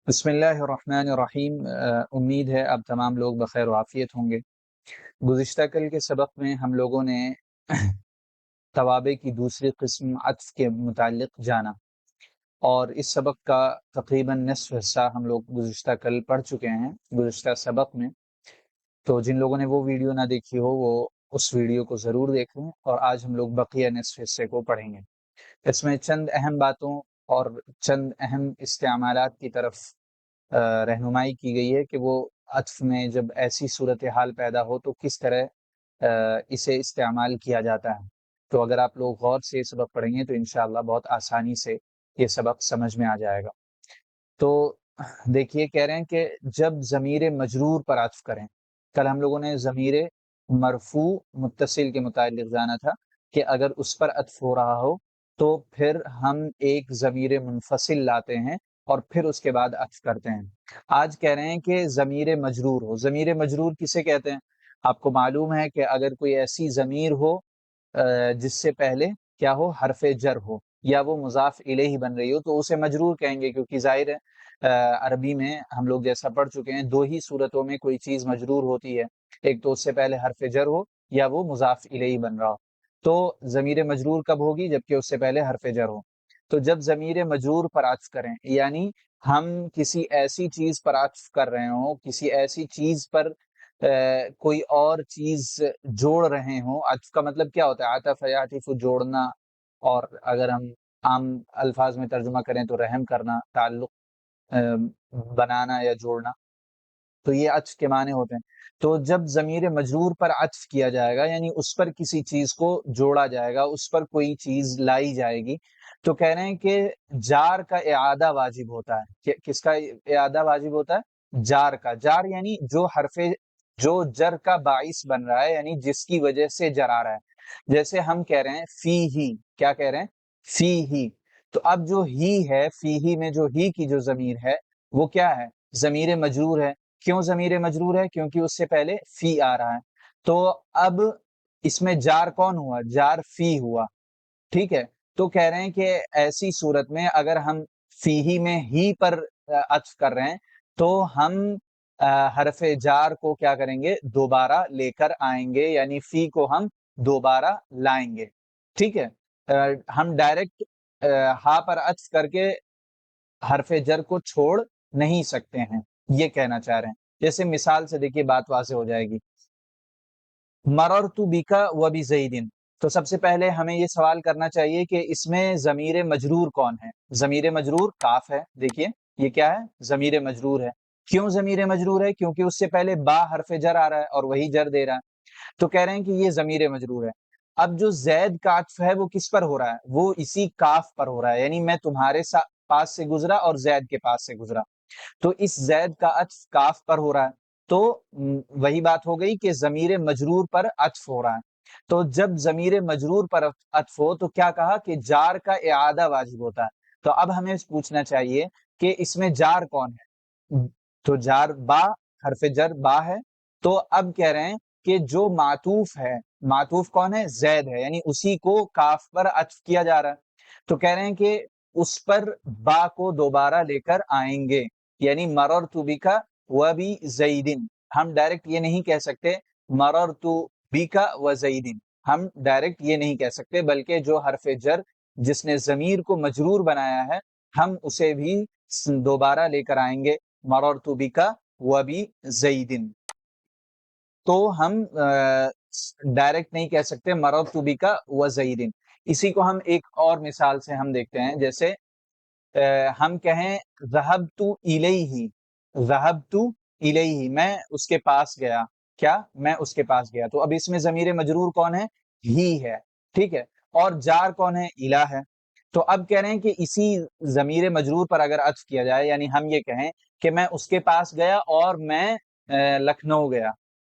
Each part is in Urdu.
بسم اللہ الرحمن الرحیم۔ امید ہے اب تمام لوگ بخیر و عافیت ہوں گے۔ گزشتہ کل کے سبق میں ہم لوگوں نے توابع کی دوسری قسم عطف کے متعلق جانا، اور اس سبق کا تقریباً نصف حصہ ہم لوگ گزشتہ کل پڑھ چکے ہیں گزشتہ سبق میں۔ تو جن لوگوں نے وہ ویڈیو نہ دیکھی ہو وہ اس ویڈیو کو ضرور دیکھیں، اور آج ہم لوگ بقیہ نصف حصے کو پڑھیں گے۔ اس میں چند اہم باتوں اور چند اہم استعمالات کی طرف رہنمائی کی گئی ہے کہ وہ عطف میں جب ایسی صورتحال پیدا ہو تو کس طرح اسے استعمال کیا جاتا ہے۔ تو اگر آپ لوگ غور سے یہ سبق پڑھیں گے تو انشاءاللہ بہت آسانی سے یہ سبق سمجھ میں آ جائے گا۔ تو دیکھیے، کہہ رہے ہیں کہ جب ضمیر مجرور پر عطف کریں، کل ہم لوگوں نے ضمیر مرفوع متصل کے متعلق جانا تھا کہ اگر اس پر عطف ہو رہا ہو تو پھر ہم ایک ضمیر منفصل لاتے ہیں اور پھر اس کے بعد عطف کرتے ہیں۔ آج کہہ رہے ہیں کہ ضمیر مجرور ہو۔ ضمیر مجرور کسے کہتے ہیں؟ آپ کو معلوم ہے کہ اگر کوئی ایسی ضمیر ہو جس سے پہلے کیا ہو، حرف جر ہو، یا وہ مضاف الیہ بن رہی ہو، تو اسے مجرور کہیں گے، کیونکہ ظاہر ہے عربی میں ہم لوگ جیسا پڑھ چکے ہیں دو ہی صورتوں میں کوئی چیز مجرور ہوتی ہے، ایک تو اس سے پہلے حرف جر ہو یا وہ مضاف الیہ بن رہا ہو۔ تو ضمیر مجرور کب ہوگی؟ جبکہ اس سے پہلے حرف جر ہو۔ تو جب ضمیر مجرور پر عطف کریں، یعنی ہم کسی ایسی چیز پر عطف کر رہے ہوں، کسی ایسی چیز پر کوئی اور چیز جوڑ رہے ہوں۔ عطف کا مطلب کیا ہوتا ہے؟ عطف یعطف، جوڑنا، اور اگر ہم عام الفاظ میں ترجمہ کریں تو رحم کرنا، تعلق بنانا یا جوڑنا، تو یہ عطف کے معنی ہوتے ہیں۔ تو جب ضمیر مجرور پر عطف کیا جائے گا، یعنی اس پر کسی چیز کو جوڑا جائے گا، اس پر کوئی چیز لائی جائے گی، تو کہہ رہے ہیں کہ جار کا اعادہ واجب ہوتا ہے۔ کس کا اعادہ واجب ہوتا ہے؟ جار کا۔ جار یعنی جو جر کا باعث بن رہا ہے، یعنی جس کی وجہ سے جر آ رہا ہے۔ جیسے ہم کہہ رہے ہیں فی ہی، کیا کہہ رہے ہیں؟ فی ہی۔ تو اب جو ہی ہے، فی ہی میں جو ہی کی جو ضمیر ہے وہ کیا ہے؟ ضمیر مجرور ہے۔ کیوں ضمیر مجرور ہے؟ کیونکہ اس سے پہلے فی آ رہا ہے۔ تو اب اس میں جار کون ہوا؟ جار فی ہوا، ٹھیک ہے۔ تو کہہ رہے ہیں کہ ایسی صورت میں اگر ہم فی ہی میں ہی پر عطف کر رہے ہیں تو ہم حرف جار کو کیا کریں گے؟ دوبارہ لے کر آئیں گے، یعنی فی کو ہم دوبارہ لائیں گے، ٹھیک ہے۔ ہم ڈائریکٹ ہا پر عطف کر کے حرف جر کو چھوڑ نہیں سکتے ہیں، یہ کہنا چاہ رہے ہیں۔ جیسے مثال سے دیکھیے بات واضح ہو جائے گی۔ مررت بک وبزید، تو سب سے پہلے ہمیں یہ سوال کرنا چاہیے کہ اس میں ضمیر مجرور کون ہے؟ ضمیر مجرور کاف ہے۔ دیکھیے یہ کیا ہے؟ ضمیر مجرور ہے۔ کیوں ضمیر مجرور ہے؟ کیونکہ اس سے پہلے با حرف جر آ رہا ہے اور وہی جر دے رہا ہے۔ تو کہہ رہے ہیں کہ یہ ضمیر مجرور ہے۔ اب جو زید کا عطف ہے وہ کس پر ہو رہا ہے؟ وہ اسی کاف پر ہو رہا ہے، یعنی میں تمہارے پاس سے گزرا اور زید کے پاس سے گزرا، تو اس زید کا عطف کاف پر ہو رہا ہے۔ تو وہی بات ہو گئی کہ ضمیر مجرور پر عطف ہو رہا ہے۔ تو جب ضمیر مجرور پر عطف ہو تو کیا کہا کہ جار کا اعادہ واجب ہوتا ہے۔ تو اب ہمیں پوچھنا چاہیے کہ اس میں جار کون ہے؟ تو جار با، حرف جر با ہے۔ تو اب کہہ رہے ہیں کہ جو معطوف ہے، معطوف کون ہے؟ زید ہے، یعنی اسی کو کاف پر عطف کیا جا رہا ہے۔ تو کہہ رہے ہیں کہ اس پر با کو دوبارہ لے کر آئیں گے، یعنی مررت بک وبزید۔ ہم ڈائریکٹ یہ نہیں کہہ سکتے مررت بک وزید، ہم ڈائریکٹ یہ نہیں کہہ سکتے، بلکہ جو حرف جر جس نے ضمیر کو مجرور بنایا ہے ہم اسے بھی دوبارہ لے کر آئیں گے، مررت بک وبزید۔ تو ہم ڈائریکٹ نہیں کہہ سکتے مررت بک وزید۔ اسی کو ہم ایک اور مثال سے ہم دیکھتے ہیں، جیسے ہم کہیں ذہبت الیہ، ذہبت الیہ، میں اس کے پاس گیا، کیا؟ میں اس کے پاس گیا۔ تو اب اس میں ضمیر مجرور کون ہے؟ ہی ہے، ٹھیک ہے، اور جار کون ہے؟ الہ ہے۔ تو اب کہہ رہے ہیں کہ اسی ضمیر مجرور پر اگر عطف کیا جائے، یعنی ہم یہ کہیں کہ میں اس کے پاس گیا اور میں لکھنؤ گیا،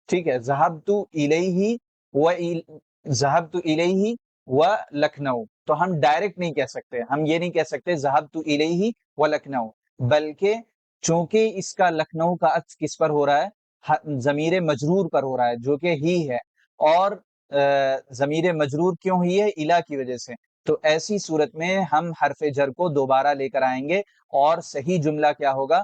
ٹھیک ہے، ذہبت الیہ و ذہبت الیہ و لکھنؤ، تو ہم ڈائریکٹ نہیں کہہ سکتے، ہم یہ نہیں کہہ سکتے ذہبت الیہ و لکھنؤ، بلکہ چونکہ اس کا لکھنؤ کا عطف کس پر ہو رہا ہے؟ ضمیر مجرور پر ہو رہا ہے جو کہ ہی ہے، اور ضمیر مجرور کیوں ہی ہے؟ الہ کی وجہ سے۔ تو ایسی صورت میں ہم حرف جر کو دوبارہ لے کر آئیں گے اور صحیح جملہ کیا ہوگا؟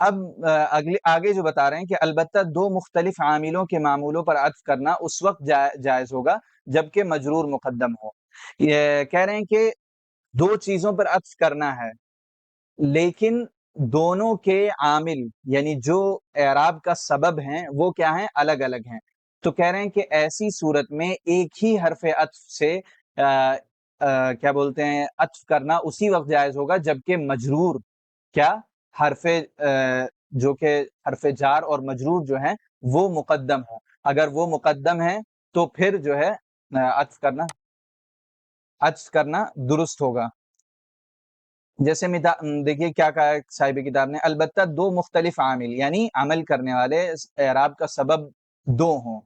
اب آگے جو بتا رہے ہیں کہ البتہ دو مختلف عاملوں کے معمولوں پر عطف کرنا اس وقت جائز ہوگا جبکہ مجرور مقدم ہو. یہ کہہ رہے ہیں کہ دو چیزوں پر عطف کرنا ہے لیکن دونوں کے عامل یعنی جو اعراب کا سبب ہیں وہ کیا ہیں؟ الگ الگ ہیں. تو کہہ رہے ہیں کہ ایسی صورت میں ایک ہی حرف عطف سے کیا بولتے ہیں عطف کرنا اسی وقت جائز ہوگا جبکہ مجرور کیا حرف جو کہ حرف جار اور مجرور جو ہیں وہ مقدم ہو. اگر وہ مقدم ہے تو پھر جو ہے عطف کرنا درست ہوگا. جیسے دیکھیے کیا کہا ہے صاحب کتاب نے، البتہ دو مختلف عامل یعنی عمل کرنے والے اعراب کا سبب دو ہوں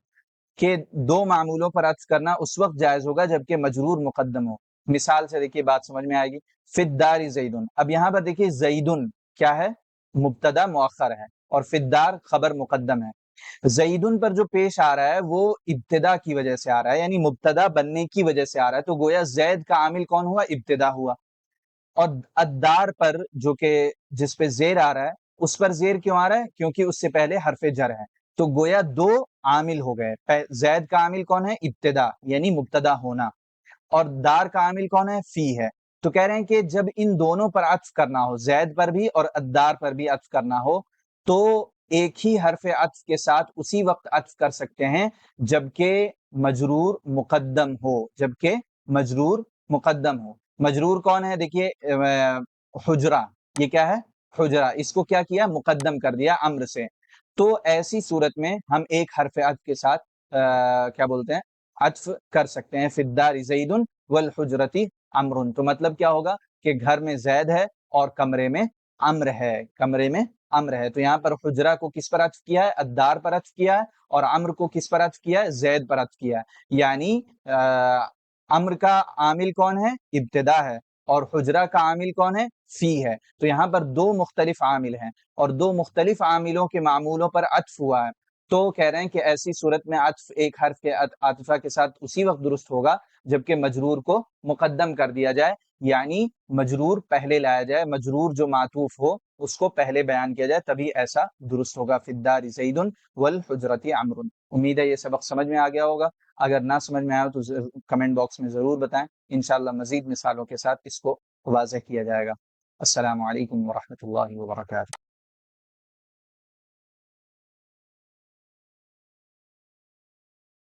کہ دو معمولوں پر عطف کرنا اس وقت جائز ہوگا جبکہ مجرور مقدم ہو. مثال سے دیکھیے بات سمجھ میں آئے گی. فی الدار زیدن، اب یہاں پر دیکھیے زیدن کیا ہے؟ مبتدا مؤخر ہے اور فی الدار خبر مقدم ہے. زیدن پر جو پیش آ رہا ہے وہ ابتدا کی وجہ سے آ رہا ہے یعنی مبتدا بننے کی وجہ سے آ رہا ہے. تو گویا زید کا عامل کون ہوا؟ ابتدا ہوا. اور الدار پر جو کہ جس پہ زیر آ رہا ہے اس پر زیر کیوں آ رہا ہے؟ کیونکہ اس سے پہلے حرف جر ہے. تو گویا دو عامل ہو گئے. زید کا عامل کون ہے؟ ابتدا یعنی مبتدا ہونا. اور دار کا عامل کون ہے؟ فی ہے. تو کہہ رہے ہیں کہ جب ان دونوں پر عطف کرنا ہو، زید پر بھی اور الدار پر بھی عطف کرنا ہو، تو ایک ہی حرف عطف کے ساتھ اسی وقت عطف کر سکتے ہیں جبکہ مجرور مقدم ہو. مجرور کون ہے؟ دیکھیے حجرہ، یہ کیا ہے؟ حجرہ. اس کو کیا کیا؟ مقدم کر دیا امر سے. تو ایسی صورت میں ہم ایک حرف عطف کے ساتھ کیا بولتے ہیں عطف کر سکتے ہیں. فی الدار زید والحجرتی امر. تو مطلب کیا ہوگا کہ گھر میں زید ہے اور کمرے میں امر ہے. تو یہاں پر حجرہ کو کس پر عطف کیا ہے؟ الدار پر عطف کیا ہے. اور امر کو کس پر عطف کیا ہے؟ زید پر عطف کیا ہے. یعنی امر کا عامل کون ہے؟ ابتدا ہے. اور حجرہ کا عامل کون ہے؟ فی ہے. تو یہاں پر دو مختلف عامل ہیں اور دو مختلف عاملوں کے معمولوں پر عطف ہوا ہے. تو کہہ رہے ہیں کہ ایسی صورت میں عطف ایک حرف کے عاطفہ کے ساتھ اسی وقت درست ہوگا جبکہ مجرور کو مقدم کر دیا جائے یعنی مجرور پہلے لایا جائے. مجرور جو معطوف ہو اس کو پہلے بیان کیا جائے تبھی ایسا درست ہوگا. فی الدار زید والحجرۃ عمرو. امید ہے یہ سبق سمجھ میں آ گیا ہوگا. اگر نہ سمجھ میں آیا تو کمنٹ باکس میں ضرور بتائیں. انشاءاللہ مزید مثالوں کے ساتھ اس کو واضح کیا جائے گا. السلام علیکم ورحمۃ اللہ وبرکاتہ.